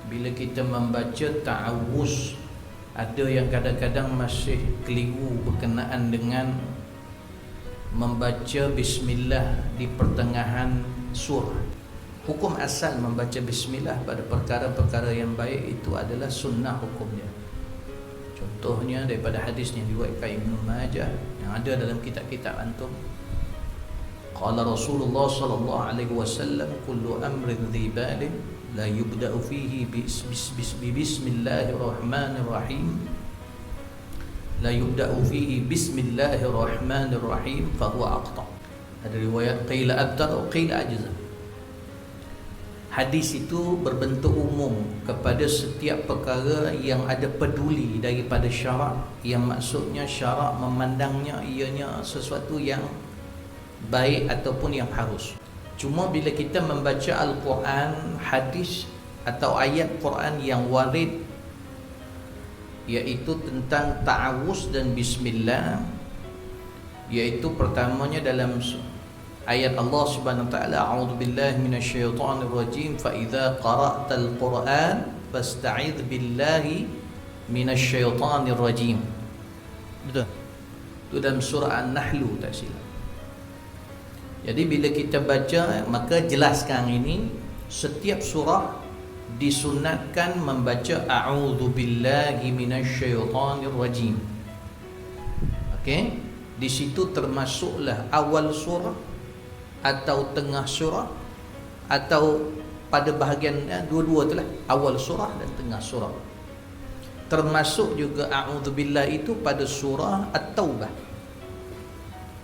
bila kita membaca ta'awuz, ada yang kadang-kadang masih keliru berkenaan dengan membaca bismillah di pertengahan surah. Hukum asal membaca bismillah pada perkara-perkara yang baik itu adalah sunnah hukumnya. Contohnya daripada hadis yang diriwayatkan Ibnu Majah yang ada dalam kitab-kitab antum. Qala Rasulullah sallallahu alaihi wasallam, kullu amrin dhi balin la yubda'u fihi bismillahirrahmanirrahim la yubda'u fihi bismillahirrahmanirrahim fahuwa aqta. Ada riwayat qila abtar atau qila ajza. Hadis itu berbentuk umum kepada setiap perkara yang ada peduli daripada syarak, yang maksudnya syarak memandangnya ianya sesuatu yang baik ataupun yang harus. Cuma bila kita membaca Al-Quran, hadis atau ayat Quran yang warid iaitu tentang ta'awuz dan bismillah, iaitu pertamanya dalam ayat Allah Subhanahu wa taala, a'udzubillahi minasyaitonir rajim, fa idza qara'tal Qur'an fasta'idz billahi minasyaitonir rajim. Betul. Itu dalam surah An-Nahl tak silap. Jadi bila kita baca, maka jelaskan ini setiap surah disunatkan membaca a'udzubillahi minasyaitonir rajim. Okey, di situ termasuklah awal surah atau tengah surah atau pada bahagian dua-dua itulah, awal surah dan tengah surah. Termasuk juga a'udzubillah itu pada surah At-Taubah.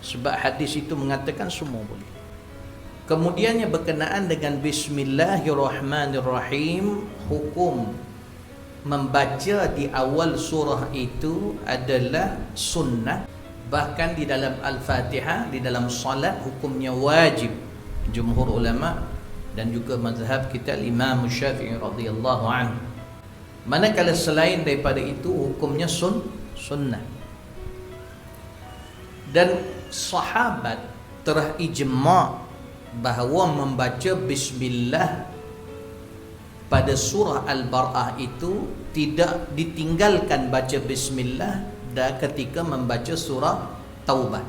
Sebab hadis itu mengatakan semua boleh. Kemudiannya berkenaan dengan bismillahirrahmanirrahim, hukum membaca di awal surah itu adalah sunnah. Bahkan di dalam Al-Fatihah, di dalam salat hukumnya wajib. Jumhur ulama dan juga mazhab kita Imam Syafi'i radhiyallahu anhu. Manakala selain daripada itu hukumnya sunnah. Dan sahabat telah ijma' bahawa membaca bismillah pada surah Al-Bara'ah itu tidak ditinggalkan baca bismillah dan ketika membaca surah Taubah.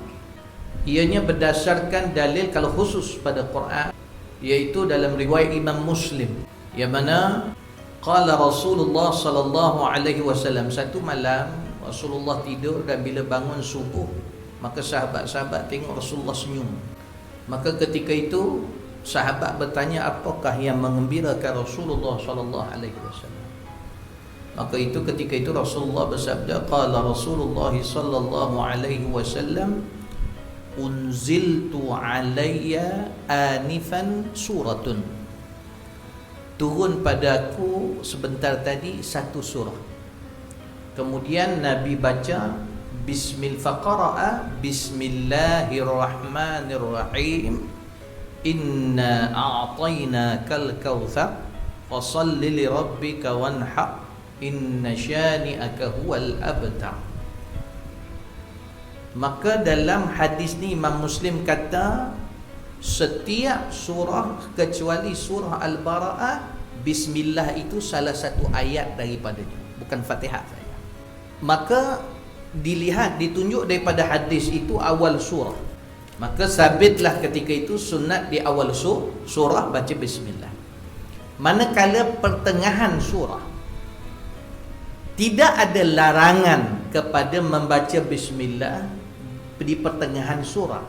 Ianya berdasarkan dalil kalau khusus pada Quran, iaitu dalam riwayat Imam Muslim yang mana qala Rasulullah sallallahu alaihi wasallam, satu malam Rasulullah tidur dan bila bangun subuh maka sahabat-sahabat tengok Rasulullah senyum. Maka ketika itu sahabat bertanya, apakah yang mengembirakan Rasulullah sallallahu alaihi wasallam? Maka itu ketika itu Rasulullah bersabda, qala Rasulullah sallallahu alaihi wasallam, unziltu alayya anifan suratun. Turun padaku sebentar tadi satu surah. Kemudian Nabi baca Bismillahirrahmanirrahim, inna a'tainakal kautsar fashalli li rabbika wanhar inna syani'aka huwal abtar. Maka dalam hadis ni Imam Muslim kata setiap surah kecuali surah Al-Bara'ah, bismillah itu salah satu ayat daripadanya, bukan Fatihah saja. Maka dilihat, ditunjuk daripada hadis itu awal surah, maka sabitlah ketika itu sunat di awal surah baca bismillah. Manakala pertengahan surah tidak ada larangan kepada membaca bismillah di pertengahan surah.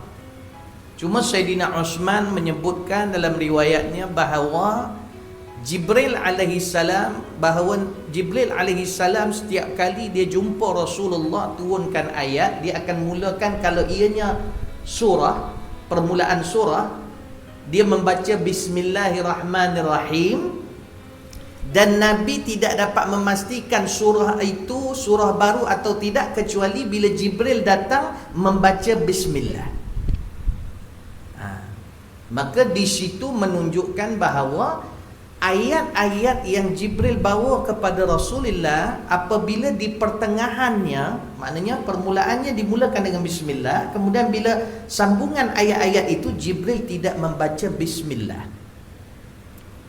Cuma Sayyidina Uthman menyebutkan dalam riwayatnya bahawa Jibril alaihi salam setiap kali dia jumpa Rasulullah turunkan ayat, dia akan mulakan, kalau ianya surah, permulaan surah, dia membaca bismillahirrahmanirrahim, dan Nabi tidak dapat memastikan surah itu surah baru atau tidak kecuali bila Jibril datang membaca bismillah. Maka di situ menunjukkan bahawa ayat-ayat yang Jibril bawa kepada Rasulullah apabila di pertengahannya, maknanya permulaannya dimulakan dengan bismillah, kemudian bila sambungan ayat-ayat itu Jibril tidak membaca bismillah.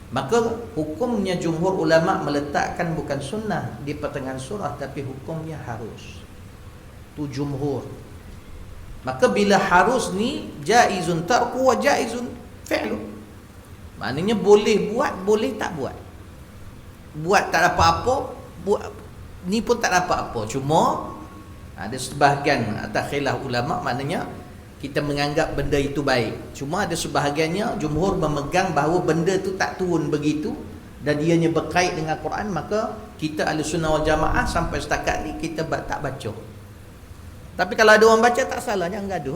Maka hukumnya jumhur ulama meletakkan bukan sunnah di pertengahan surah, tapi hukumnya harus. Tu jumhur. Maka bila harus ni jaizun tarku wa jaizun fi'lu. Maknanya boleh buat, boleh tak buat. Buat tak dapat apa, buat ni pun tak dapat apa. Cuma ada sebahagian atas khilaf ulama, maknanya kita menganggap benda itu baik. Cuma ada sebahagiannya jumhur memegang bahawa benda itu tak turun begitu dan ianya berkait dengan Quran, maka kita Ahlussunnah wal Jamaah sampai setakat ni kita tak baca. Tapi kalau ada orang baca tak salah, jangan gaduh.